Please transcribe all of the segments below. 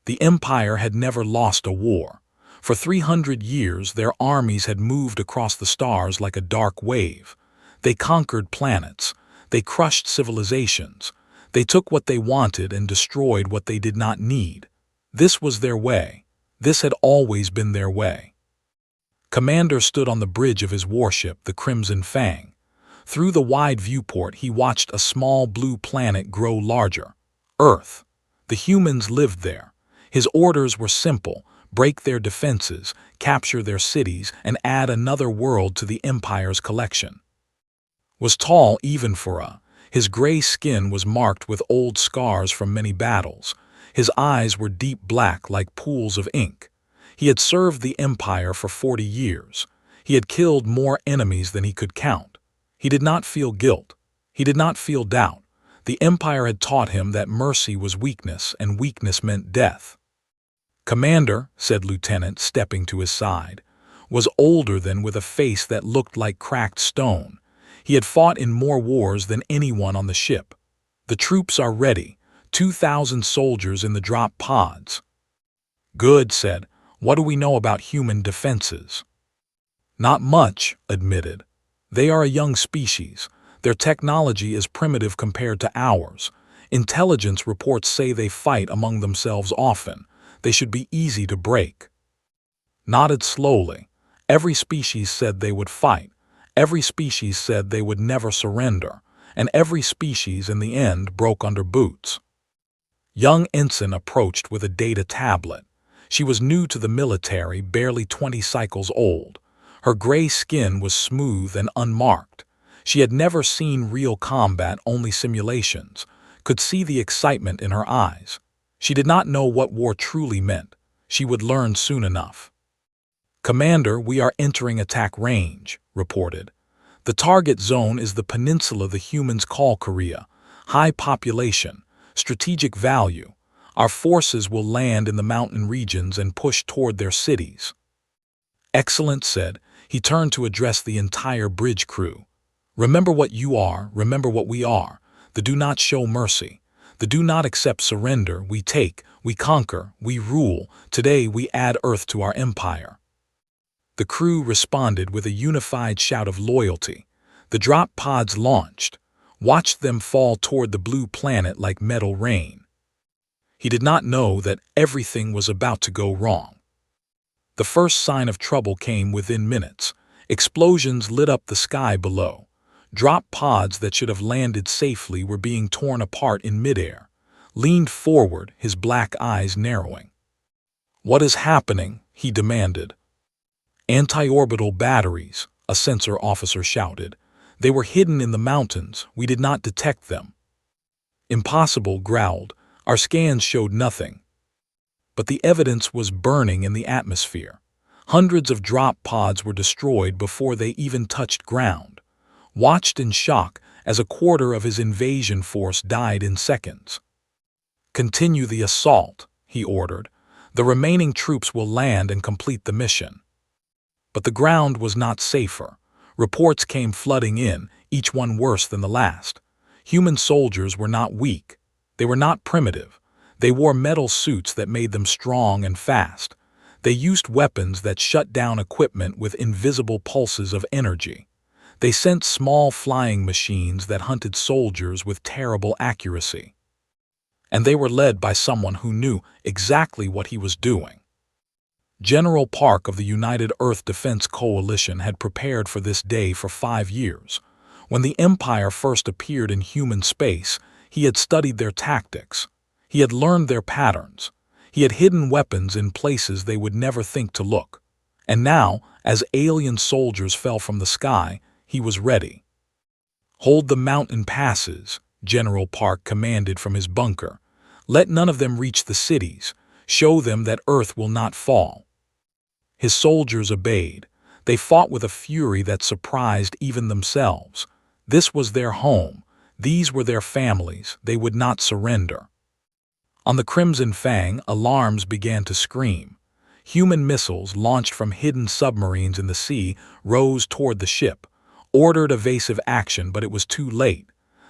The Empire had never lost a war. For 300 years, their armies had moved across the stars like a dark wave. They conquered planets. They crushed civilizations. They took what they wanted and destroyed what they did not need. This was their way. This had always been their way. Commander stood on the bridge of his warship, the Crimson Fang. Through the wide viewport, he watched a small blue planet grow larger. Earth. The humans lived there. His orders were simple: break their defenses, capture their cities, and add another world to the Empire's collection. Was tall even for a. His gray skin was marked with old scars from many battles. His eyes were deep black like pools of ink. He had served the Empire for 40 years. He had killed more enemies than he could count. He did not feel guilt. He did not feel doubt. The Empire had taught him that mercy was weakness, and weakness meant death. "Commander," said Lieutenant, stepping to his side, was older than, with a face that looked like cracked stone. He had fought in more wars than anyone on the ship. "The troops are ready. 2,000 soldiers in the drop pods." "Good," said. "What do we know about human defenses?" "Not much," admitted. "They are a young species. Their technology is primitive compared to ours. Intelligence reports say they fight among themselves often. They should be easy to break." Nodded slowly. Every species said they would fight. Every species said they would never surrender. And every species in the end broke under boots. Young Ensign approached with a data tablet. She was new to the military, barely 20 cycles old. Her gray skin was smooth and unmarked. She had never seen real combat, only simulations. Could see the excitement in her eyes. She did not know what war truly meant. She would learn soon enough. "Commander, we are entering attack range," reported. "The target zone is the peninsula the humans call Korea. High population, strategic value. Our forces will land in the mountain regions and push toward their cities." "Excellent," said. He turned to address the entire bridge crew. "Remember what you are, remember what we are. The do not show mercy. The do not accept surrender. We take, we conquer, we rule. Today we add Earth to our empire." The crew responded with a unified shout of loyalty. The drop pods launched. Watched them fall toward the blue planet like metal rain. He did not know that everything was about to go wrong. The first sign of trouble came within minutes. Explosions lit up the sky below. Drop pods that should have landed safely were being torn apart in midair. Leaned forward, his black eyes narrowing. "What is happening?" he demanded. "Anti-orbital batteries," a sensor officer shouted. "They were hidden in the mountains. We did not detect them." "Impossible," growled. "Our scans showed nothing." But the evidence was burning in the atmosphere. Hundreds of drop pods were destroyed before they even touched ground. Watched in shock as a quarter of his invasion force died in seconds. "Continue the assault," he ordered. "The remaining troops will land and complete the mission." But the ground was not safer. Reports came flooding in, each one worse than the last. Human soldiers were not weak. They were not primitive. They wore metal suits that made them strong and fast. They used weapons that shut down equipment with invisible pulses of energy. They sent small flying machines that hunted soldiers with terrible accuracy. And they were led by someone who knew exactly what he was doing. General Park of the United Earth Defense Coalition had prepared for this day for 5 years. When the Empire first appeared in human space, he had studied their tactics. He had learned their patterns. He had hidden weapons in places they would never think to look. And now, as alien soldiers fell from the sky, he was ready. "Hold the mountain passes," General Park commanded from his bunker. "Let none of them reach the cities. Show them that Earth will not fall." His soldiers obeyed. They fought with a fury that surprised even themselves. This was their home. These were their families. They would not surrender. On the Crimson Fang, alarms began to scream. Human missiles launched from hidden submarines in the sea rose toward the ship. Ordered evasive action, but it was too late.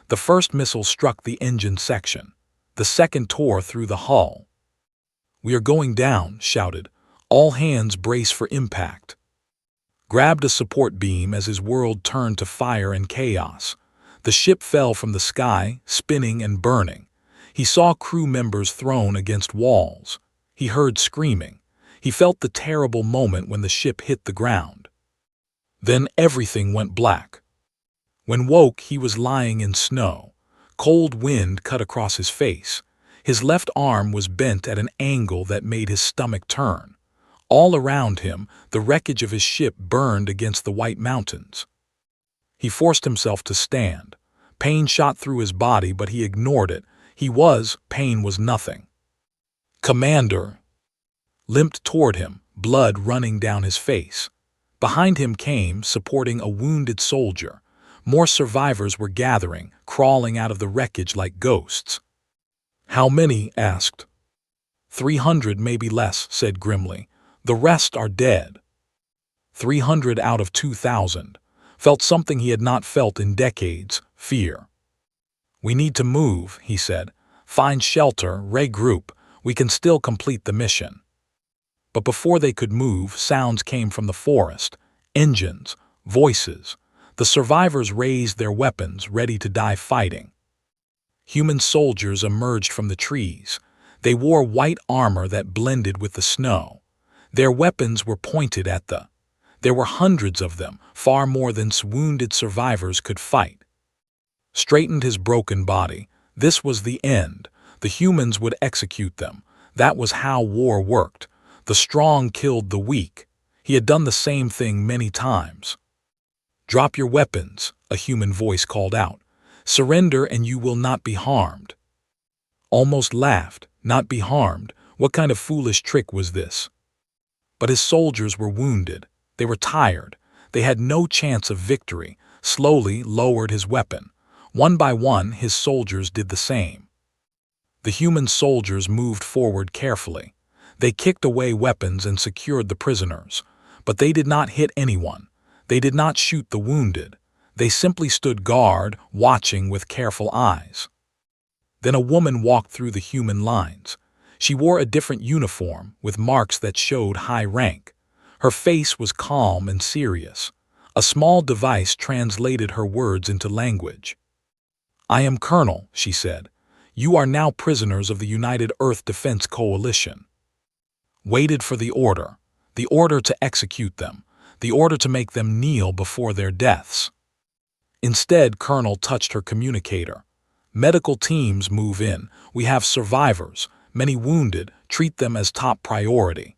The first missile struck the engine section. The second tore through the hull. "We are going down," shouted. "All hands brace for impact." Grabbed a support beam as his world turned to fire and chaos. The ship fell from the sky, spinning and burning. He saw crew members thrown against walls. He heard screaming. He felt the terrible moment when the ship hit the ground. Then everything went black. When woke, he was lying in snow. Cold wind cut across his face. His left arm was bent at an angle that made his stomach turn. All around him, the wreckage of his ship burned against the white mountains. He forced himself to stand. Pain shot through his body, but he ignored it. Pain was nothing. "Commander!" Limped toward him, blood running down his face. Behind him came, supporting a wounded soldier. More survivors were gathering, crawling out of the wreckage like ghosts. "How many?" asked. 300, maybe less," said grimly. "The rest are dead." 300 out of 2,000. Felt something he had not felt in decades, fear. "We need to move," he said. "Find shelter, regroup. We can still complete the mission." But before they could move, sounds came from the forest. Engines, voices. The survivors raised their weapons, ready to die fighting. Human soldiers emerged from the trees. They wore white armor that blended with the snow. Their weapons were pointed at the... There were hundreds of them, far more than wounded survivors could fight. Straightened his broken body. This was the end. The humans would execute them. That was how war worked. The strong killed the weak. He had done the same thing many times. "Drop your weapons," a human voice called out. "Surrender and you will not be harmed." Almost laughed. Not be harmed? What kind of foolish trick was this? But his soldiers were wounded. They were tired. They had no chance of victory. Slowly lowered his weapon. One by one, his soldiers did the same. The human soldiers moved forward carefully. They kicked away weapons and secured the prisoners. But they did not hit anyone. They did not shoot the wounded. They simply stood guard, watching with careful eyes. Then a woman walked through the human lines. She wore a different uniform, with marks that showed high rank. Her face was calm and serious. A small device translated her words into language. "I am Colonel," she said. "You are now prisoners of the United Earth Defense Coalition." Waited for the order to execute them, the order to make them kneel before their deaths. Instead, Colonel touched her communicator. "Medical teams move in. We have survivors, many wounded. Treat them as top priority."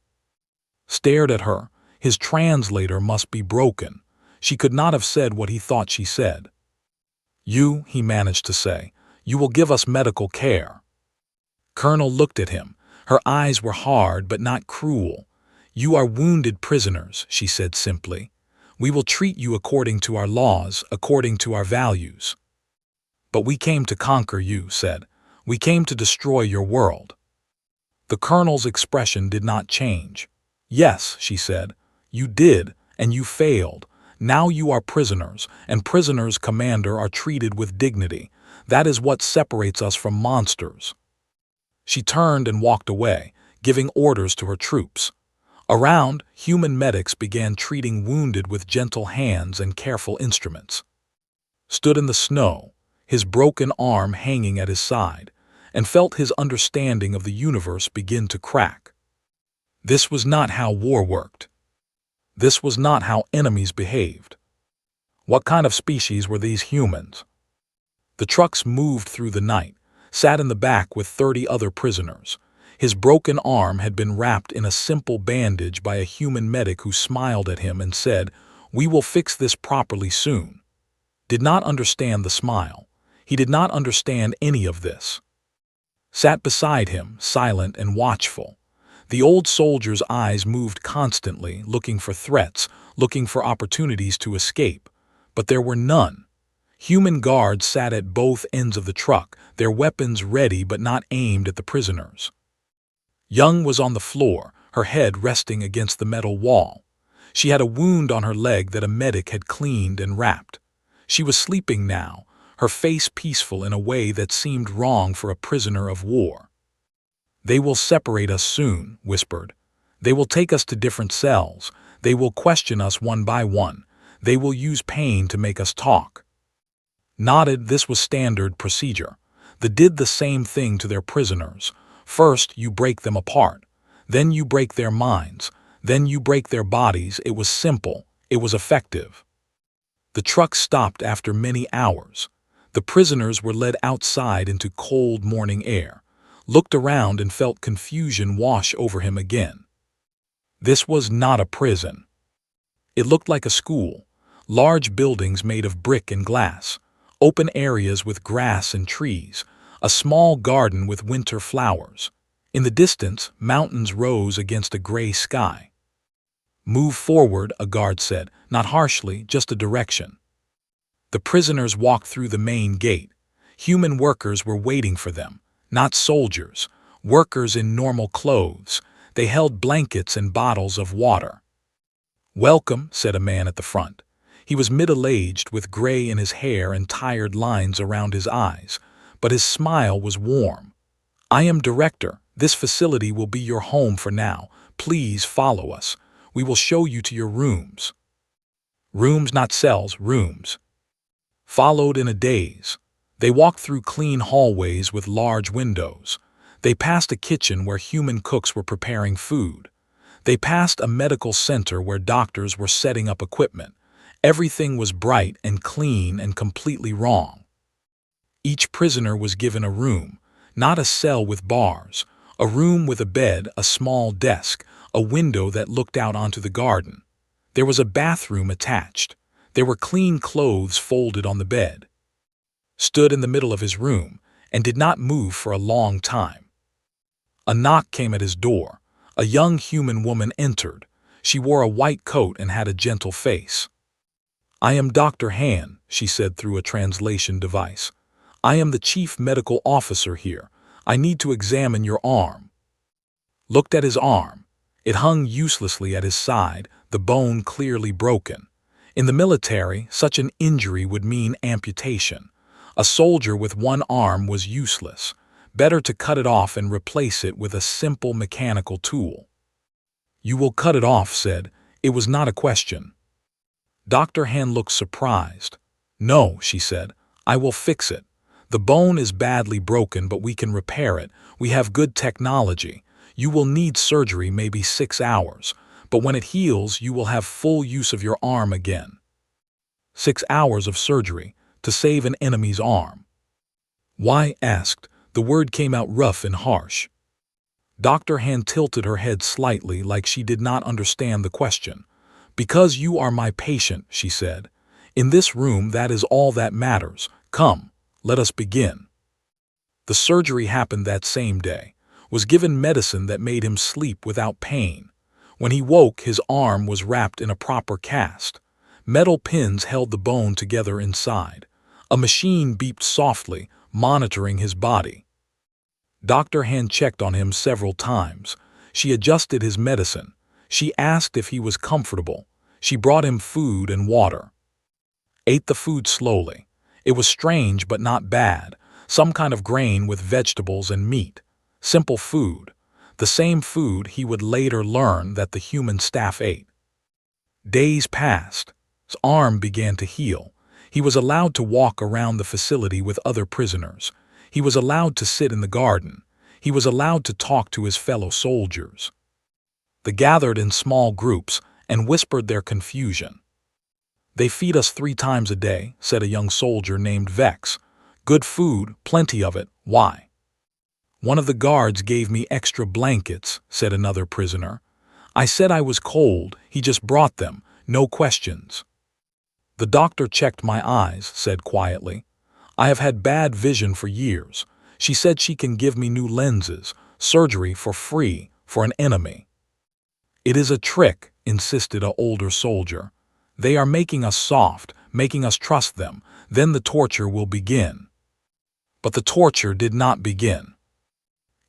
Stared at her. His translator must be broken. She could not have said what he thought she said. "You," he managed to say, "you will give us medical care." Colonel looked at him. Her eyes were hard but not cruel. "You are wounded prisoners," she said simply. "We will treat you according to our laws, according to our values." "But we came to conquer," you said. "We came to destroy your world." The colonel's expression did not change. "Yes," she said, "you did, and you failed. Now you are prisoners, and prisoners, Commander, are treated with dignity. That is what separates us from monsters." She turned and walked away, giving orders to her troops. Around, human medics began treating wounded with gentle hands and careful instruments. Stood in the snow, his broken arm hanging at his side, and felt his understanding of the universe begin to crack. This was not how war worked. This was not how enemies behaved. What kind of species were these humans? The trucks moved through the night, sat in the back with 30 other prisoners. His broken arm had been wrapped in a simple bandage by a human medic who smiled at him and said, "We will fix this properly soon." Did not understand the smile. He did not understand any of this. Sat beside him, silent and watchful. The old soldier's eyes moved constantly, looking for threats, looking for opportunities to escape. But there were none. Human guards sat at both ends of the truck, their weapons ready but not aimed at the prisoners. Young was on the floor, her head resting against the metal wall. She had a wound on her leg that a medic had cleaned and wrapped. She was sleeping now, her face peaceful in a way that seemed wrong for a prisoner of war. "They will separate us soon," whispered. "They will take us to different cells. They will question us one by one. They will use pain to make us talk." Nodded. This was standard procedure. They did the same thing to their prisoners. First, you break them apart. Then you break their minds. Then you break their bodies. It was simple. It was effective. The truck stopped after many hours. The prisoners were led outside into cold morning air, looked around and felt confusion wash over him again. This was not a prison. It looked like a school. Large buildings made of brick and glass, open areas with grass and trees, a small garden with winter flowers. In the distance, mountains rose against a gray sky. "Move forward," a guard said, not harshly, just a direction. The prisoners walked through the main gate. Human workers were waiting for them, not soldiers, workers in normal clothes. They held blankets and bottles of water. "Welcome," said a man at the front. He was middle-aged, with gray in his hair and tired lines around his eyes, but his smile was warm. "I am Director. This facility will be your home for now. Please follow us. We will show you to your rooms." Rooms, not cells, rooms. Followed in a daze. They walked through clean hallways with large windows. They passed a kitchen where human cooks were preparing food. They passed a medical center where doctors were setting up equipment. Everything was bright and clean and completely wrong. Each prisoner was given a room, not a cell with bars, a room with a bed, a small desk, a window that looked out onto the garden. There was a bathroom attached. There were clean clothes folded on the bed. Stood in the middle of his room and did not move for a long time. A knock came at his door. A young human woman entered. She wore a white coat and had a gentle face. "I am Dr. Han," she said through a translation device. "I am the chief medical officer here. I need to examine your arm." Looked at his arm. It hung uselessly at his side, the bone clearly broken. In the military, such an injury would mean amputation. A soldier with one arm was useless. Better to cut it off and replace it with a simple mechanical tool. "You will cut it off," said. It was not a question. Dr. Han looked surprised. "No," she said. "I will fix it. The bone is badly broken, but we can repair it. We have good technology. You will need surgery, maybe 6 hours. But when it heals, you will have full use of your arm again." 6 hours of surgery to save an enemy's arm. "Why?" asked. The word came out rough and harsh. Dr. Han tilted her head slightly, like she did not understand the question. "Because you are my patient," she said. "In this room, that is all that matters. Come, let us begin." The surgery happened that same day. Was given medicine that made him sleep without pain. When he woke, his arm was wrapped in a proper cast. Metal pins held the bone together inside. A machine beeped softly, monitoring his body. Dr. Han checked on him several times. She adjusted his medicine. She asked if he was comfortable. She brought him food and water. Ate the food slowly. It was strange but not bad. Some kind of grain with vegetables and meat. Simple food. The same food he would later learn that the human staff ate. Days passed. His arm began to heal. He was allowed to walk around the facility with other prisoners. He was allowed to sit in the garden. He was allowed to talk to his fellow soldiers. They gathered in small groups and whispered their confusion. "They feed us 3 times a day," said a young soldier named Vex. "Good food, plenty of it. Why?" "One of the guards gave me extra blankets," said another prisoner. "I said I was cold. He just brought them. No questions." "The doctor checked my eyes," said quietly. "I have had bad vision for years. She said she can give me new lenses, surgery for free, for an enemy." "It is a trick," insisted an older soldier. "They are making us soft, making us trust them. Then the torture will begin." But the torture did not begin.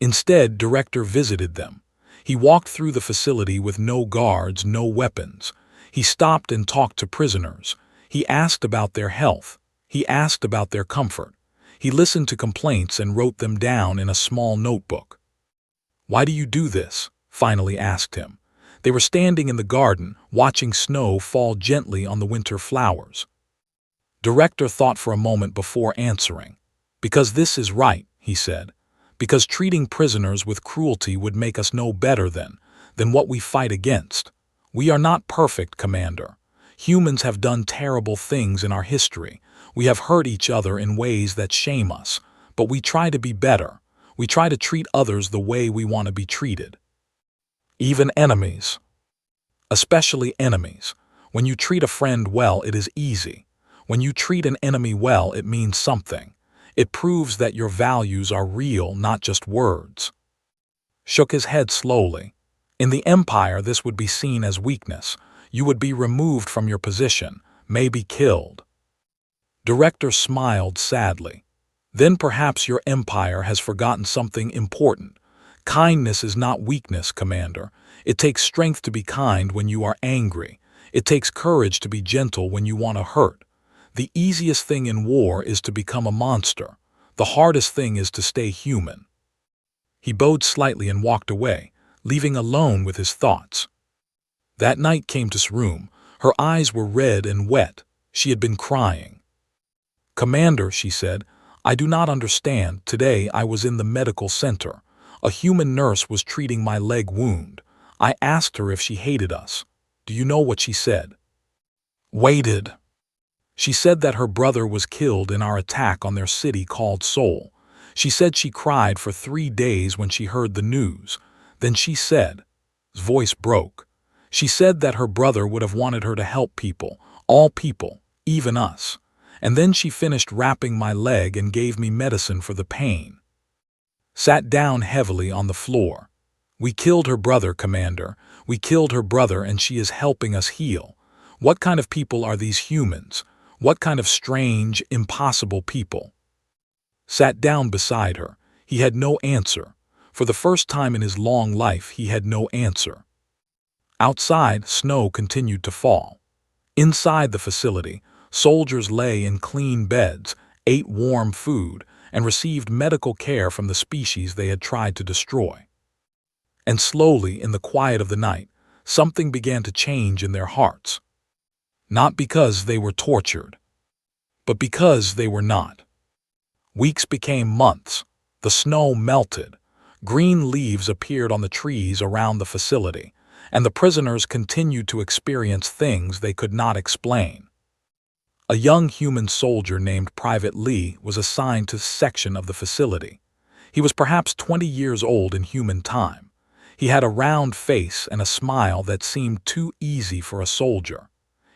Instead, Director visited them. He walked through the facility with no guards, no weapons. He stopped and talked to prisoners. He asked about their health. He asked about their comfort. He listened to complaints and wrote them down in a small notebook. "Why do you do this?" finally asked him. They were standing in the garden, watching snow fall gently on the winter flowers. Director thought for a moment before answering. "Because this is right," he said. "Because treating prisoners with cruelty would make us no better than what we fight against. We are not perfect, Commander. Humans have done terrible things in our history. We have hurt each other in ways that shame us. But we try to be better. We try to treat others the way we want to be treated. Even enemies. Especially enemies. When you treat a friend well, it is easy. When you treat an enemy well, it means something. It proves that your values are real, not just words." Shook his head slowly. "In the Empire, this would be seen as weakness. You would be removed from your position, maybe killed." Director smiled sadly. "Then perhaps your Empire has forgotten something important. Kindness is not weakness, Commander. It takes strength to be kind when you are angry. It takes courage to be gentle when you want to hurt. The easiest thing in war is to become a monster. The hardest thing is to stay human." He bowed slightly and walked away, leaving alone with his thoughts. That night came to his room. Her eyes were red and wet. She had been crying. "Commander," she said, "I do not understand. Today I was in the medical center. A human nurse was treating my leg wound. I asked her if she hated us. Do you know what she said?" "Waited." "She said that her brother was killed in our attack on their city called Seoul. She said she cried for 3 days when she heard the news. Then she said," his voice broke, "she said that her brother would have wanted her to help people, all people, even us. And then she finished wrapping my leg and gave me medicine for the pain." Sat down heavily on the floor. "We killed her brother, Commander. We killed her brother, and she is helping us heal. What kind of people are these humans? What kind of strange, impossible people?" Sat down beside her. He had no answer. For the first time in his long life, he had no answer. Outside, snow continued to fall. Inside the facility, soldiers lay in clean beds, ate warm food, and received medical care from the species they had tried to destroy. And slowly, in the quiet of the night, something began to change in their hearts. Not because they were tortured, but because they were not. Weeks became months. The snow melted. Green leaves appeared on the trees around the facility, and the prisoners continued to experience things they could not explain. A young human soldier named Private Lee was assigned to a section of the facility. He was perhaps 20 years old in human time. He had a round face and a smile that seemed too easy for a soldier.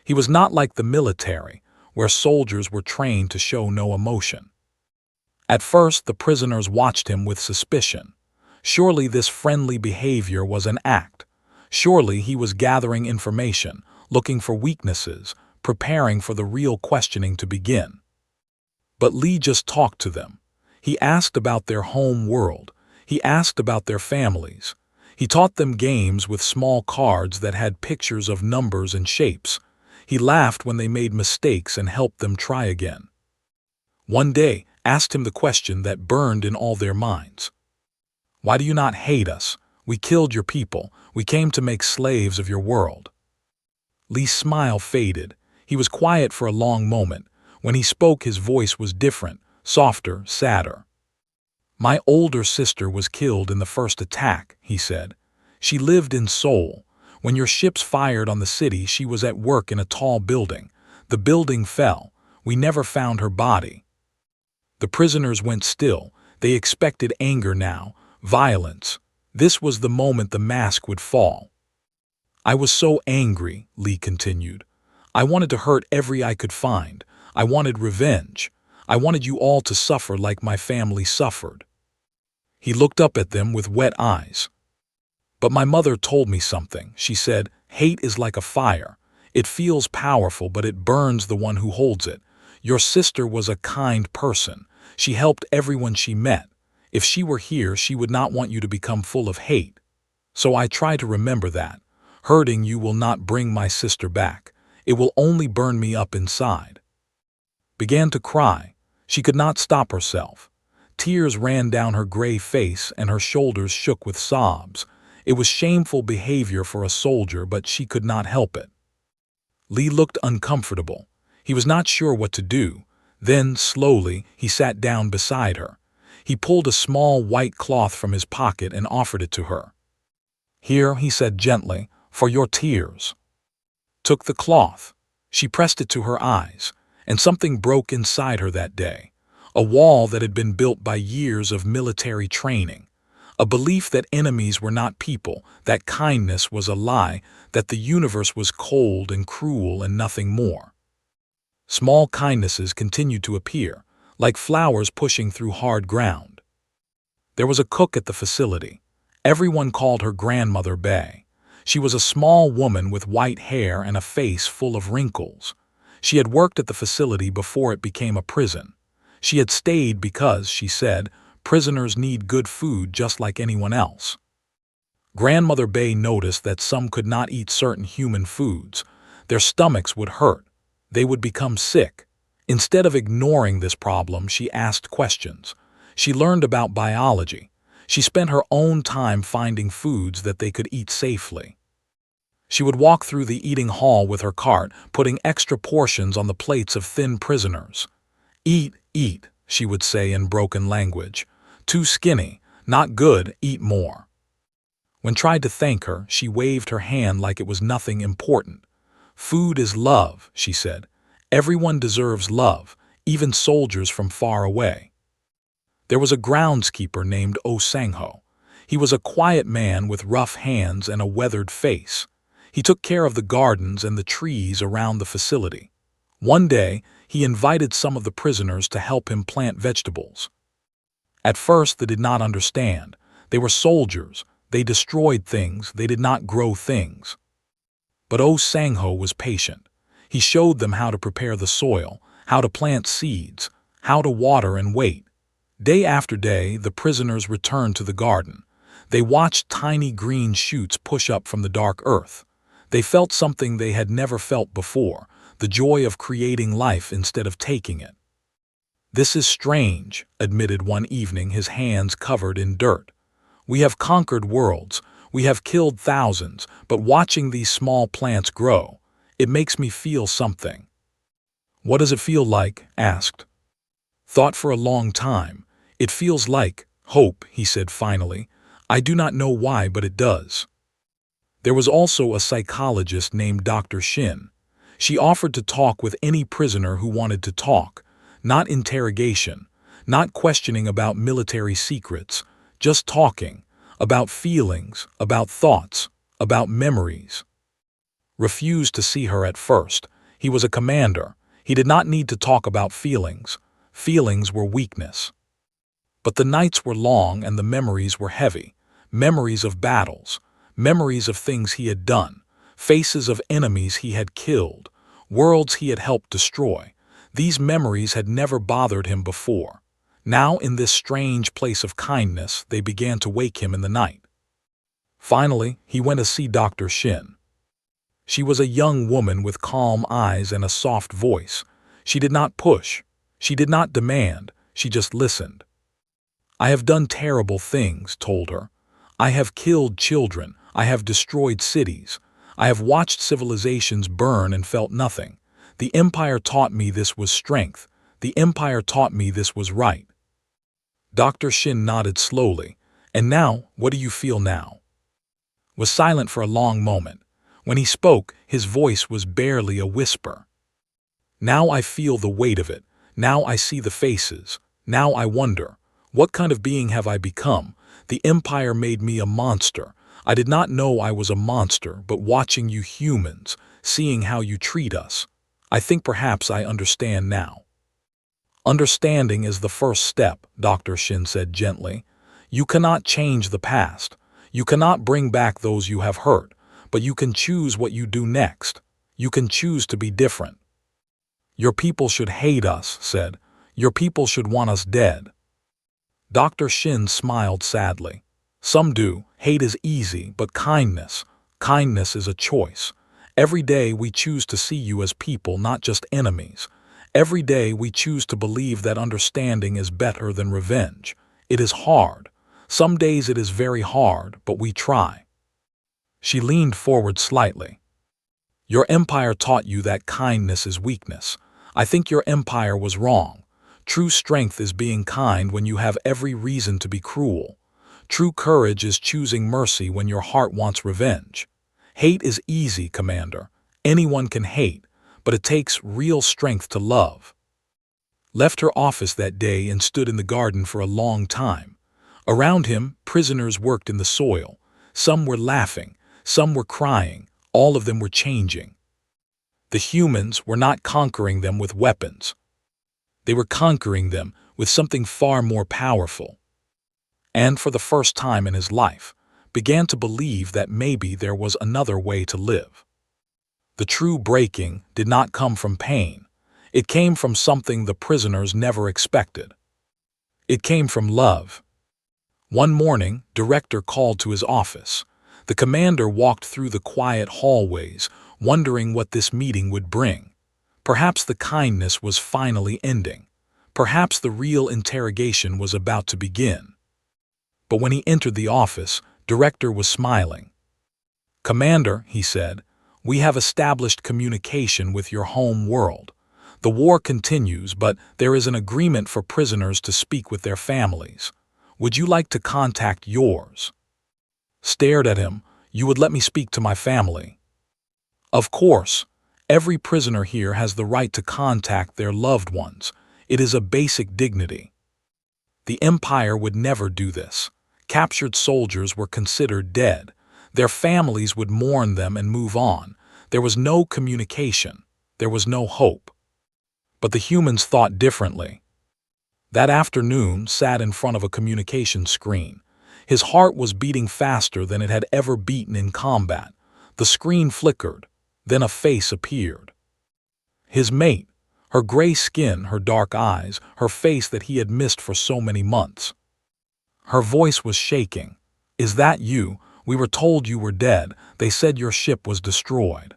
He was not like the military, where soldiers were trained to show no emotion. At first, the prisoners watched him with suspicion. Surely this friendly behavior was an act. Surely he was gathering information, looking for weaknesses, preparing for the real questioning to begin. But Lee just talked to them. He asked about their home world. He asked about their families. He taught them games with small cards that had pictures of numbers and shapes. He laughed when they made mistakes and helped them try again. One day, asked him the question that burned in all their minds. "Why do you not hate us? We killed your people. We came to make slaves of your world." Lee's smile faded. He was quiet for a long moment. When he spoke, his voice was different, softer, sadder. "My older sister was killed in the first attack," he said. "She lived in Seoul. When your ships fired on the city, she was at work in a tall building. The building fell. We never found her body." The prisoners went still. They expected anger now, violence. This was the moment the mask would fall. "I was so angry," Lee continued. "I wanted to hurt every I could find. I wanted revenge. I wanted you all to suffer like my family suffered." He looked up at them with wet eyes. "But my mother told me something. She said, hate is like a fire. It feels powerful, but it burns the one who holds it. Your sister was a kind person. She helped everyone she met. If she were here, she would not want you to become full of hate. So I try to remember that. Hurting you will not bring my sister back. It will only burn me up inside." Began to cry. She could not stop herself. Tears ran down her gray face and her shoulders shook with sobs. It was shameful behavior for a soldier, but she could not help it. Lee looked uncomfortable. He was not sure what to do. Then, slowly, he sat down beside her. He pulled a small white cloth from his pocket and offered it to her. "Here," he said gently, "for your tears." Took the cloth. She pressed it to her eyes, and something broke inside her that day. A wall that had been built by years of military training. A belief that enemies were not people, that kindness was a lie, that the universe was cold and cruel and nothing more. Small kindnesses continued to appear, like flowers pushing through hard ground. There was a cook at the facility. Everyone called her Grandmother Bay. She was a small woman with white hair and a face full of wrinkles. She had worked at the facility before it became a prison. She had stayed because, she said, prisoners need good food just like anyone else. Grandmother Bay noticed that some could not eat certain human foods. Their stomachs would hurt. They would become sick. Instead of ignoring this problem, she asked questions. She learned about biology. She spent her own time finding foods that they could eat safely. She would walk through the eating hall with her cart, putting extra portions on the plates of thin prisoners. "Eat, eat," she would say in broken language. "Too skinny, not good, eat more." When tried to thank her, she waved her hand like it was nothing important. "Food is love," she said. "Everyone deserves love, even soldiers from far away." There was a groundskeeper named Oh Sang-ho. He was a quiet man with rough hands and a weathered face. He took care of the gardens and the trees around the facility. One day, he invited some of the prisoners to help him plant vegetables. At first, they did not understand. They were soldiers. They destroyed things. They did not grow things. But Oh Sang-ho was patient. He showed them how to prepare the soil, how to plant seeds, how to water and wait. Day after day, the prisoners returned to the garden. They watched tiny green shoots push up from the dark earth. They felt something they had never felt before, the joy of creating life instead of taking it. "This is strange," admitted one evening, his hands covered in dirt. "We have conquered worlds. We have killed thousands, but watching these small plants grow, it makes me feel something." "What does it feel like?" asked. "Thought for a long time. It feels like hope," he said finally. "I do not know why, but it does." There was also a psychologist named Dr. Shin. She offered to talk with any prisoner who wanted to talk. Not interrogation, not questioning about military secrets, just talking, about feelings, about thoughts, about memories. Refused to see her at first. He was a commander. He did not need to talk about feelings. Feelings were weakness. But the nights were long and the memories were heavy. Memories of battles, memories of things he had done, faces of enemies he had killed, worlds he had helped destroy. These memories had never bothered him before. Now, in this strange place of kindness, they began to wake him in the night. Finally, he went to see Dr. Shin. She was a young woman with calm eyes and a soft voice. She did not push. She did not demand. She just listened. "I have done terrible things," told her. "I have killed children. I have destroyed cities. I have watched civilizations burn and felt nothing. The Empire taught me this was strength. The Empire taught me this was right." Dr. Shin nodded slowly. "And now, what do you feel now?" Was silent for a long moment. When he spoke, his voice was barely a whisper. "Now I feel the weight of it. Now I see the faces. Now I wonder, what kind of being have I become? The Empire made me a monster. I did not know I was a monster, but watching you humans, seeing how you treat us, I think perhaps I understand now." "Understanding is the first step," Dr. Shin said gently. "You cannot change the past. You cannot bring back those you have hurt, but you can choose what you do next. You can choose to be different." "Your people should hate us," said. "Your people should want us dead." Dr. Shin smiled sadly. "Some do. Hate is easy, but kindness is a choice. Every day we choose to see you as people, not just enemies. Every day we choose to believe that understanding is better than revenge. It is hard. Some days it is very hard, but we try. She leaned forward slightly. Your empire taught you that kindness is weakness. I think your empire was wrong. True strength is being kind when you have every reason to be cruel. True courage is choosing mercy when your heart wants revenge. Hate is easy, Commander. Anyone can hate, but it takes real strength to love. Left her office that day and stood in the garden for a long time. Around him, prisoners worked in the soil. Some were laughing, some were crying, all of them were changing. The humans were not conquering them with weapons. They were conquering them with something far more powerful. And for the first time in his life, began to believe that maybe there was another way to live. The true breaking did not come from pain. It came from something the prisoners never expected. It came from love. One morning, Director called to his office. The commander walked through the quiet hallways, wondering what this meeting would bring. Perhaps the kindness was finally ending. Perhaps the real interrogation was about to begin. But when he entered the office, Director was smiling. Commander, he said, we have established communication with your home world. The war continues, but there is an agreement for prisoners to speak with their families. Would you like to contact yours? Stared at him. You would let me speak to my family? Of course. Every prisoner here has the right to contact their loved ones. It is a basic dignity. The Empire would never do this. Captured soldiers were considered dead. Their families would mourn them and move on. There was no communication. There was no hope. But the humans thought differently. That afternoon sat in front of a communication screen. His heart was beating faster than it had ever beaten in combat. The screen flickered. Then a face appeared. His mate, her gray skin, her dark eyes, her face that he had missed for so many months. Her voice was shaking. Is that you? We were told you were dead. They said your ship was destroyed.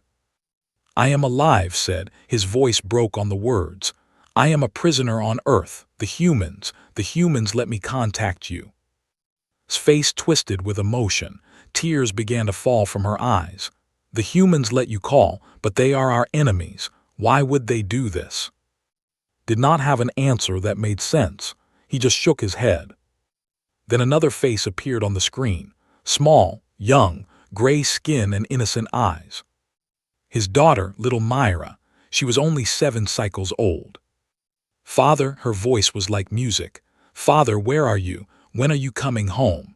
I am alive, said. His voice broke on the words. I am a prisoner on Earth. The humans let me contact you. His face twisted with emotion. Tears began to fall from her eyes. The humans let you call, but they are our enemies. Why would they do this? Did not have an answer that made sense. He just shook his head. Then another face appeared on the screen. Small, young, gray skin and innocent eyes. His daughter, little Myra. She was only 7 cycles old. Father, her voice was like music. Father, where are you? When are you coming home?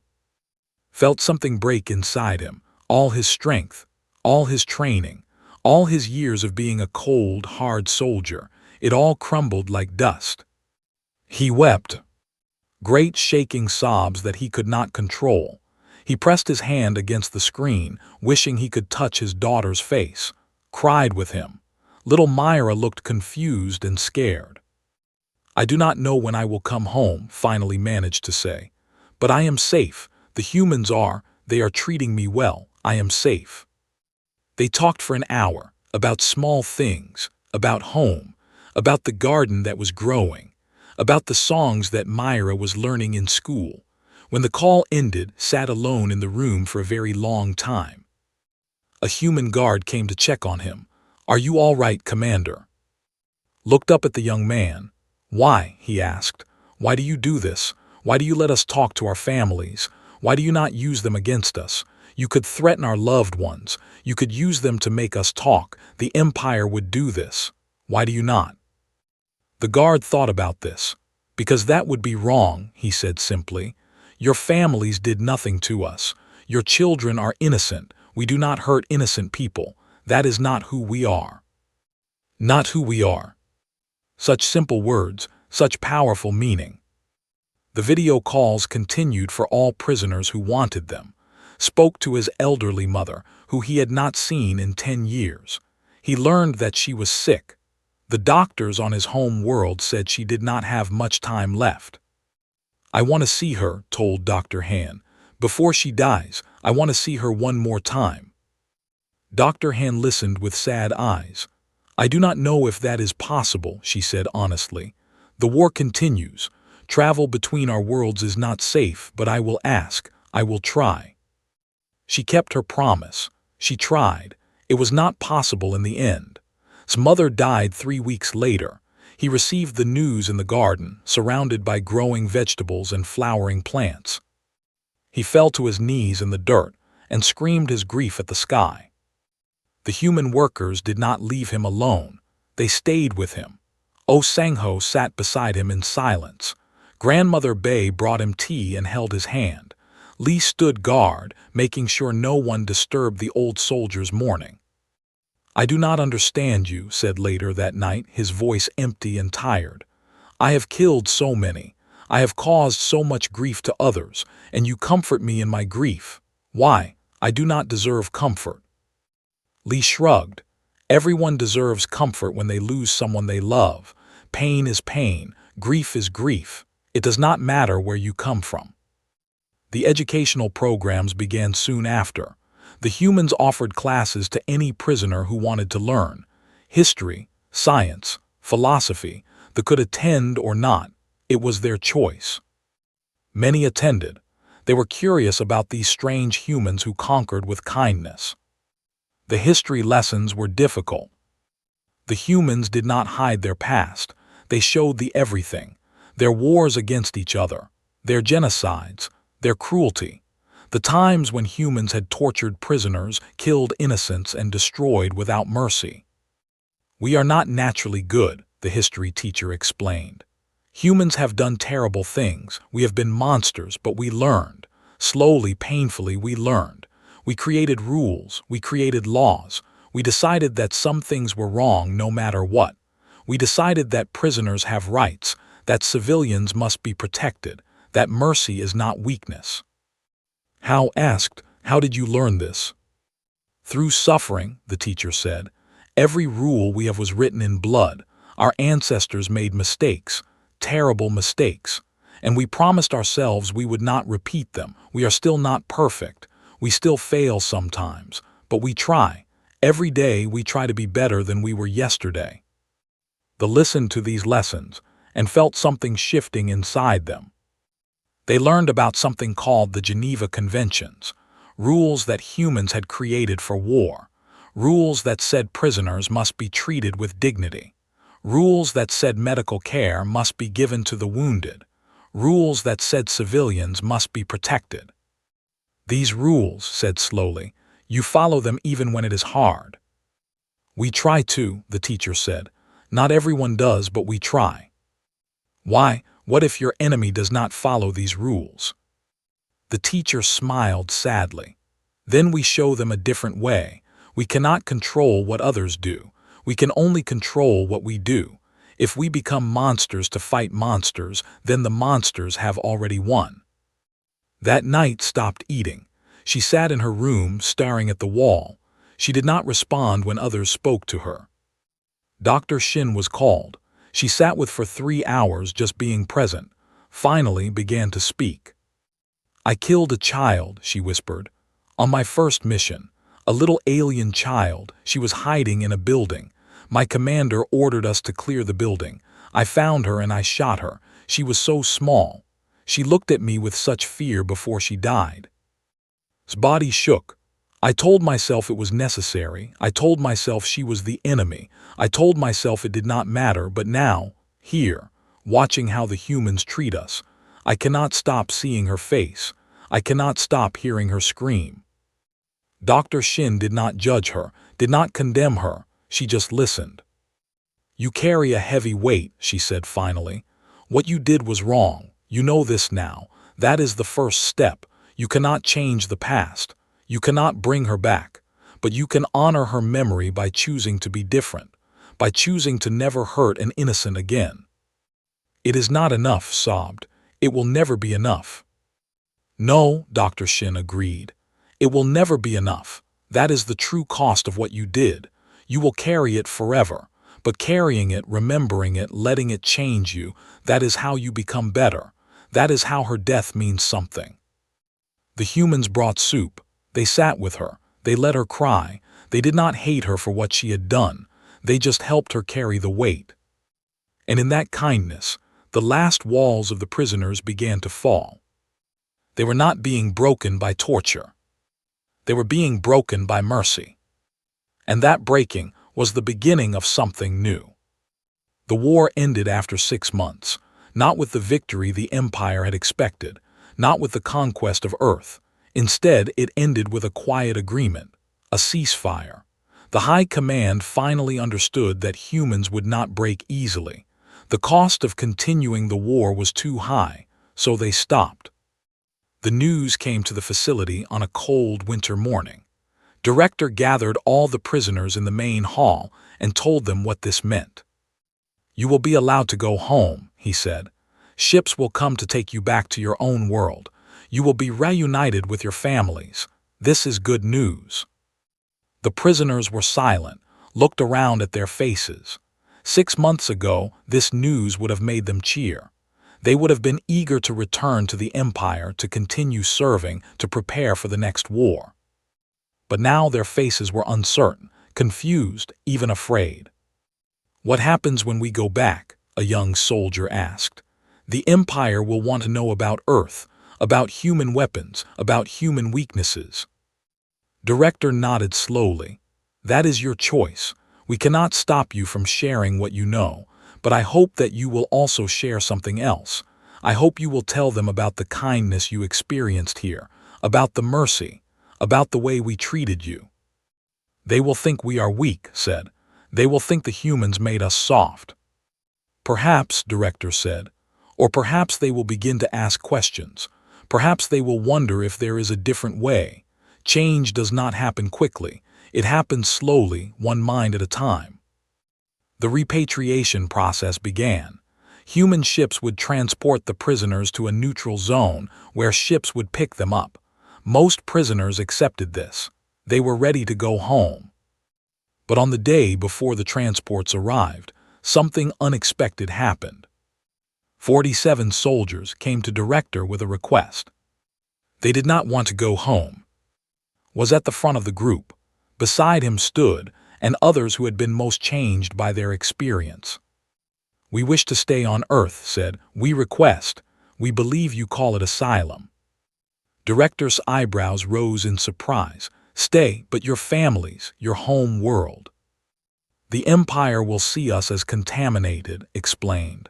Felt something break inside him. All his strength, all his training, all his years of being a cold, hard soldier, it all crumbled like dust. He wept. Great shaking sobs that he could not control. He pressed his hand against the screen, wishing he could touch his daughter's face. Cried with him. Little Myra looked confused and scared. I do not know when I will come home, finally managed to say. But I am safe. The humans are. They are treating me well. I am safe. They talked for an hour, about small things, about home, about the garden that was growing, about the songs that Myra was learning in school. When the call ended, sat alone in the room for a very long time. A human guard came to check on him. Are you all right, Commander? Looked up at the young man. Why? He asked. Why do you do this? Why do you let us talk to our families? Why do you not use them against us? You could threaten our loved ones. You could use them to make us talk. The Empire would do this. Why do you not? The guard thought about this. Because that would be wrong, he said simply. Your families did nothing to us. Your children are innocent. We do not hurt innocent people. That is not who we are. Not who we are. Such simple words, such powerful meaning. The video calls continued for all prisoners who wanted them. Spoke to his elderly mother, who he had not seen in 10 years. He learned that she was sick. The doctors on his home world said she did not have much time left. I want to see her, told Dr. Han. Before she dies, I want to see her one more time. Dr. Han listened with sad eyes. I do not know if that is possible, she said honestly. The war continues. Travel between our worlds is not safe, but I will ask. I will try. She kept her promise. She tried. It was not possible in the end. His mother died 3 weeks later. He received the news in the garden, surrounded by growing vegetables and flowering plants. He fell to his knees in the dirt and screamed his grief at the sky. The human workers did not leave him alone. They stayed with him. Oh Sangho sat beside him in silence. Grandmother Bei brought him tea and held his hand. Lee stood guard, making sure no one disturbed the old soldier's mourning. I do not understand you, said later that night, his voice empty and tired. I have killed so many. I have caused so much grief to others, and you comfort me in my grief. Why? I do not deserve comfort. Lee shrugged. Everyone deserves comfort when they lose someone they love. Pain is pain. Grief is grief. It does not matter where you come from. The educational programs began soon after. The humans offered classes to any prisoner who wanted to learn. History, science, philosophy, they could attend or not. It was their choice. Many attended. They were curious about these strange humans who conquered with kindness. The history lessons were difficult. The humans did not hide their past. They showed the everything. Their wars against each other, their genocides, their cruelty. The times when humans had tortured prisoners, killed innocents, and destroyed without mercy. We are not naturally good, the history teacher explained. Humans have done terrible things. We have been monsters, but we learned. Slowly, painfully, we learned. We created rules. We created laws. We decided that some things were wrong no matter what. We decided that prisoners have rights, that civilians must be protected, that mercy is not weakness. Hao asked, how did you learn this? Through suffering, the teacher said. Every rule we have was written in blood. Our ancestors made mistakes, terrible mistakes, and we promised ourselves we would not repeat them. We are still not perfect. We still fail sometimes, but we try. Every day we try to be better than we were yesterday. They listened to these lessons and felt something shifting inside them. They learned about something called the Geneva Conventions, rules that humans had created for war, rules that said prisoners must be treated with dignity, rules that said medical care must be given to the wounded, rules that said civilians must be protected. These rules, said slowly, you follow them even when it is hard. We try to, the teacher said. Not everyone does, but we try. Why? What if your enemy does not follow these rules? The teacher smiled sadly. Then we show them a different way. We cannot control what others do. We can only control what we do. If we become monsters to fight monsters, then the monsters have already won. That night stopped eating. She sat in her room, staring at the wall. She did not respond when others spoke to her. Dr. Shin was called. She sat with for 3 hours just being present, finally began to speak. I killed a child, she whispered. On my first mission, a little alien child. She was hiding in a building. My commander ordered us to clear the building. I found her and I shot her. She was so small. She looked at me with such fear before she died. His body shook. I told myself it was necessary. I told myself she was the enemy. I told myself it did not matter, but now, here, watching how the humans treat us, I cannot stop seeing her face. I cannot stop hearing her scream. Dr. Shin did not judge her, did not condemn her. She just listened. You carry a heavy weight, she said finally. What you did was wrong. You know this now. That is the first step. You cannot change the past. You cannot bring her back. But you can honor her memory by choosing to be different, by choosing to never hurt an innocent again. It is not enough, sobbed. It will never be enough. No, Dr. Shin agreed. It will never be enough. That is the true cost of what you did. You will carry it forever. But carrying it, remembering it, letting it change you, that is how you become better. That is how her death means something. The humans brought soup. They sat with her. They let her cry. They did not hate her for what she had done. They just helped her carry the weight. And in that kindness, the last walls of the prisoners began to fall. They were not being broken by torture. They were being broken by mercy. And that breaking was the beginning of something new. The war ended after 6 months, not with the victory the Empire had expected, not with the conquest of Earth. Instead, it ended with a quiet agreement, a ceasefire. The High Command finally understood that humans would not break easily. The cost of continuing the war was too high, so they stopped. The news came to the facility on a cold winter morning. Director gathered all the prisoners in the main hall and told them what this meant. "You will be allowed to go home," he said. "Ships will come to take you back to your own world. You will be reunited with your families. This is good news." The prisoners were silent, looked around at their faces. 6 months ago, this news would have made them cheer. They would have been eager to return to the Empire, to continue serving, to prepare for the next war. But now their faces were uncertain, confused, even afraid. "What happens when we go back?" a young soldier asked. "The Empire will want to know about Earth, about human weapons, about human weaknesses." Director nodded slowly. "That is your choice. We cannot stop you from sharing what you know, but I hope that you will also share something else. I hope you will tell them about the kindness you experienced here, about the mercy, about the way we treated you." "They will think we are weak," said. "They will think the humans made us soft." "Perhaps," Director said, "or perhaps they will begin to ask questions. Perhaps they will wonder if there is a different way. Change does not happen quickly. It happens slowly, one mind at a time." The repatriation process began. Human ships would transport the prisoners to a neutral zone where ships would pick them up. Most prisoners accepted this. They were ready to go home. But on the day before the transports arrived, something unexpected happened. 47 soldiers came to Director with a request. They did not want to go home. Was at the front of the group. Beside him stood, and others who had been most changed by their experience. "We wish to stay on Earth," said. "We request. We believe you call it asylum." Director's eyebrows rose in surprise. "Stay, but your families, your home world." "The Empire will see us as contaminated," explained.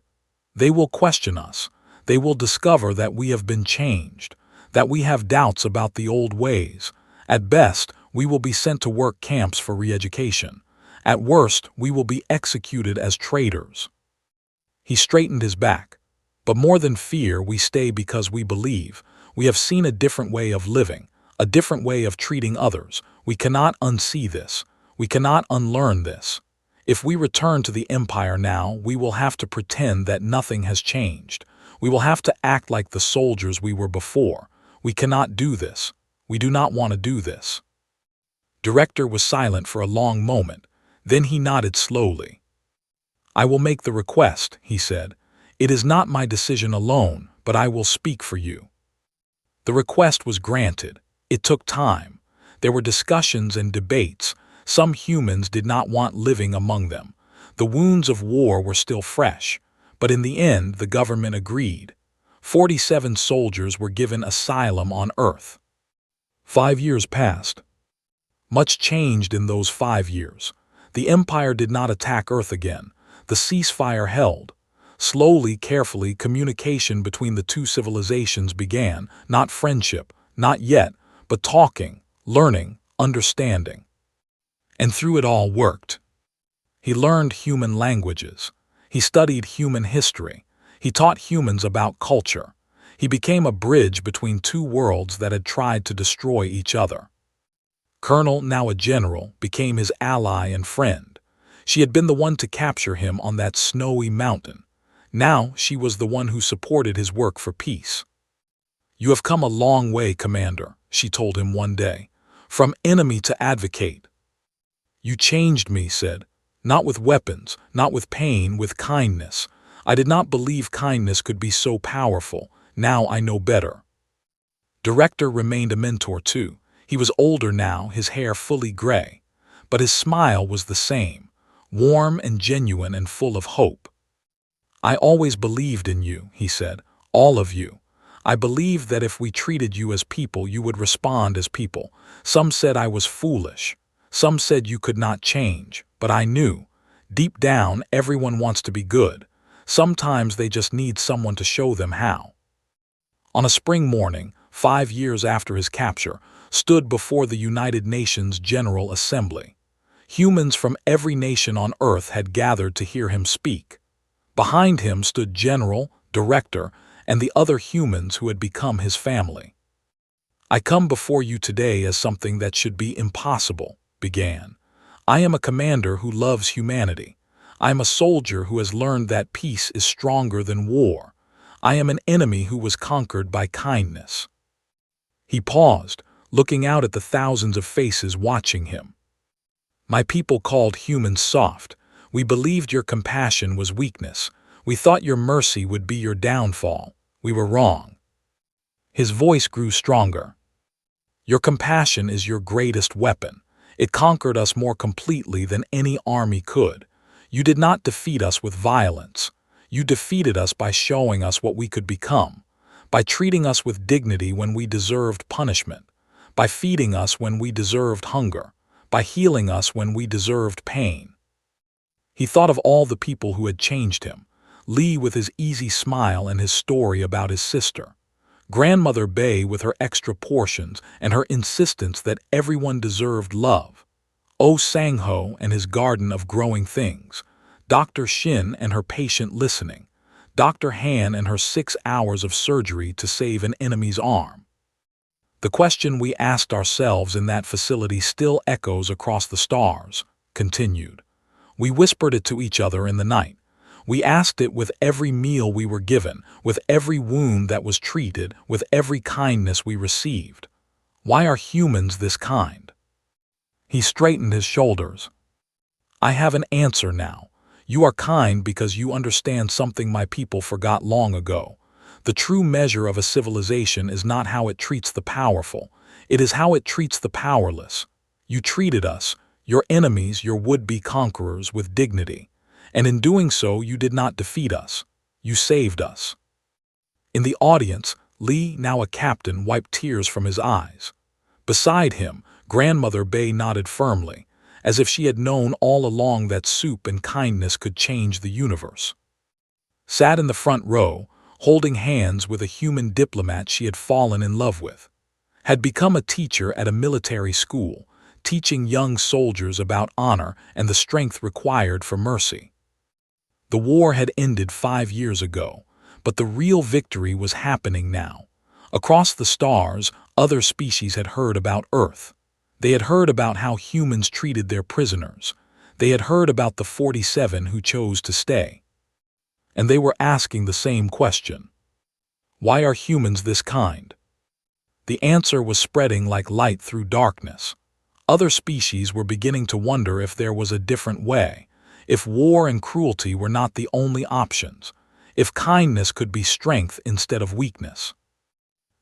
"They will question us. They will discover that we have been changed, that we have doubts about the old ways. At best, we will be sent to work camps for re-education. At worst, we will be executed as traitors." He straightened his back. "But more than fear, we stay because we believe. We have seen a different way of living, a different way of treating others. We cannot unsee this. We cannot unlearn this. If we return to the Empire now, we will have to pretend that nothing has changed. We will have to act like the soldiers we were before. We cannot do this. We do not want to do this." Director was silent for a long moment. Then he nodded slowly. "I will make the request," he said. "It is not my decision alone, but I will speak for you." The request was granted. It took time. There were discussions and debates. Some humans did not want living among them. The wounds of war were still fresh. But in the end, the government agreed. 47 soldiers were given asylum on Earth. 5 years passed. Much changed in those 5 years. The Empire did not attack Earth again. The ceasefire held. Slowly, carefully, communication between the two civilizations began, not friendship, not yet, but talking, learning, understanding. And through it all worked. He learned human languages. He studied human history. He taught humans about culture. He became a bridge between two worlds that had tried to destroy each other. Colonel, now a general, became his ally and friend. She had been the one to capture him on that snowy mountain. Now she was the one who supported his work for peace. "You have come a long way, Commander," she told him one day. "From enemy to advocate." "You changed me," said. "Not with weapons, not with pain, with kindness. I did not believe kindness could be so powerful. Now I know better." Director remained a mentor too. He was older now, his hair fully gray. But his smile was the same. warm and genuine and full of hope. "I always believed in you," he said, "all of you. I believed that if we treated you as people, you would respond as people. Some said I was foolish. Some said you could not change. But I knew. Deep down, everyone wants to be good. Sometimes they just need someone to show them how." On a spring morning, 5 years after his capture, stood before the United Nations General Assembly. Humans from every nation on Earth had gathered to hear him speak. Behind him stood General, Director, and the other humans who had become his family. "I come before you today as something that should be impossible," began. "I am a commander who loves humanity. I am a soldier who has learned that peace is stronger than war. I am an enemy who was conquered by kindness." He paused, looking out at the thousands of faces watching him. "My people called humans soft. We believed your compassion was weakness. We thought your mercy would be your downfall. We were wrong." His voice grew stronger. "Your compassion is your greatest weapon. It conquered us more completely than any army could. You did not defeat us with violence. You defeated us by showing us what we could become, by treating us with dignity when we deserved punishment, by feeding us when we deserved hunger, by healing us when we deserved pain." He thought of all the people who had changed him. Lee with his easy smile and his story about his sister. Grandmother Bay with her extra portions and her insistence that everyone deserved love. Oh Sang-ho and his garden of growing things. Dr. Shin and her patient listening. Dr. Han and her 6 hours of surgery to save an enemy's arm. "The question we asked ourselves in that facility still echoes across the stars," continued. "We whispered it to each other in the night. We asked it with every meal we were given, with every wound that was treated, with every kindness we received. Why are humans this kind?" He straightened his shoulders. "I have an answer now. You are kind because you understand something my people forgot long ago. The true measure of a civilization is not how it treats the powerful. It is how it treats the powerless. You treated us, your enemies, your would-be conquerors, with dignity. And in doing so, you did not defeat us. You saved us." In the audience, Lee, now a captain, wiped tears from his eyes. Beside him, Grandmother Bay nodded firmly, as if she had known all along that soup and kindness could change the universe. Sat in the front row, holding hands with a human diplomat she had fallen in love with. Had become a teacher at a military school, teaching young soldiers about honor and the strength required for mercy. The war had ended 5 years ago, but the real victory was happening now. Across the stars, other species had heard about Earth. They had heard about how humans treated their prisoners. They had heard about the 47 who chose to stay. And they were asking the same question. Why are humans this kind? The answer was spreading like light through darkness. Other species were beginning to wonder if there was a different way, if war and cruelty were not the only options, if kindness could be strength instead of weakness.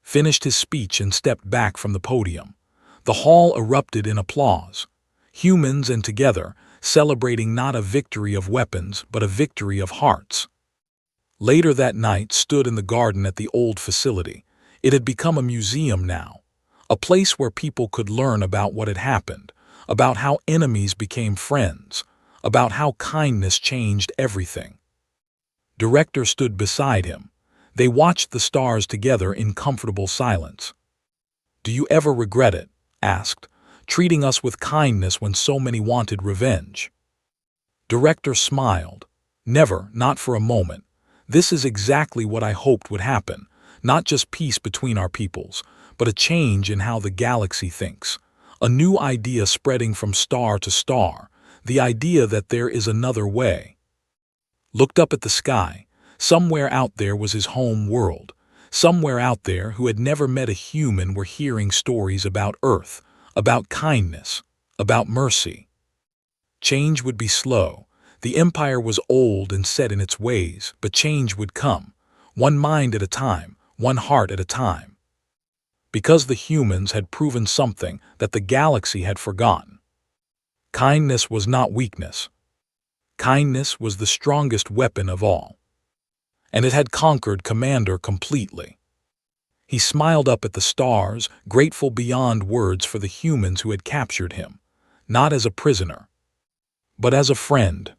Finished his speech and stepped back from the podium. The hall erupted in applause. Humans and together, celebrating not a victory of weapons, but a victory of hearts. Later that night, stood in the garden at the old facility. It had become a museum now. A place where people could learn about what had happened, about how enemies became friends, about how kindness changed everything. Director stood beside him. They watched the stars together in comfortable silence. "Do you ever regret it?" asked, "treating us with kindness when so many wanted revenge?" Director smiled. "Never, not for a moment. This is exactly what I hoped would happen, not just peace between our peoples, but a change in how the galaxy thinks. A new idea spreading from star to star, the idea that there is another way." Looked up at the sky. Somewhere out there was his home world. Somewhere out there who had never met a human were hearing stories about Earth, about kindness, about mercy. Change would be slow. The empire was old and set in its ways, but change would come, one mind at a time, one heart at a time. Because the humans had proven something that the galaxy had forgotten. Kindness was not weakness. Kindness was the strongest weapon of all, and it had conquered Commander completely. He smiled up at the stars, grateful beyond words for the humans who had captured him, not as a prisoner, but as a friend.